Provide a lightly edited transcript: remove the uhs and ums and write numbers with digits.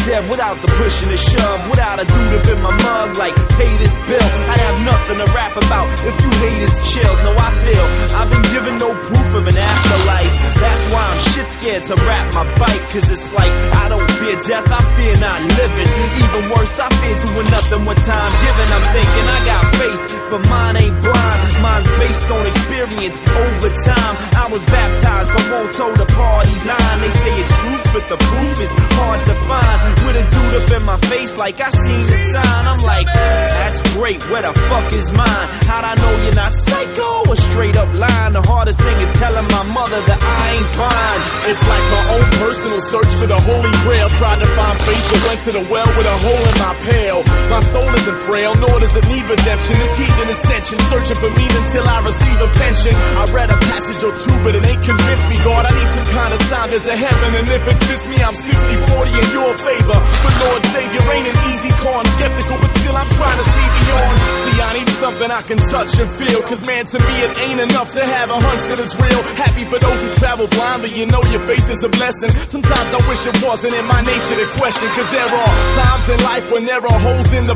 dead without the push and the shove, without a dude up in my mug like, pay this bill. I'd have nothing to rap about if you haters chill. No, I feel I've been given no proof of an afterlife. That's why I'm shit scared to rap my bike, cause it's like I don't fear death, I fear not living. Even worse, I fear doing nothing with time given. I'm thinking I got faith, but mine ain't blind. Mine's based on experience over time. I was baptized but won't toe the party line. They say it's truth, but the proof is hard to find. With a dude up in my face like I seen the sign. I'm like, that's great, where the fuck is mine? How'd I know you're not psycho? A straight up line. The hardest thing is telling my mother that I ain't fine. It's like my own personal search for the holy grail. Tried to find faith but went to the well with a hole in my pail. My soul isn't frail, nor does it need redemption. This heat and ascension, searching for me until I receive a pension. I read a passage or two, but it ain't convinced me, God. I need some kind of sign there's a heaven, and if it fits me, I'm 60-40 in your favor. But Lord Savior ain't an easy call. I'm skeptical, but still I'm trying to see beyond. See, I need something I can touch and feel, cause man, to me it ain't enough to have a hunch that it's real. Happy for those who travel blindly, you know your faith is a blessing. Sometimes I wish it wasn't in my nature to question, cause there are times in life when there are holes in the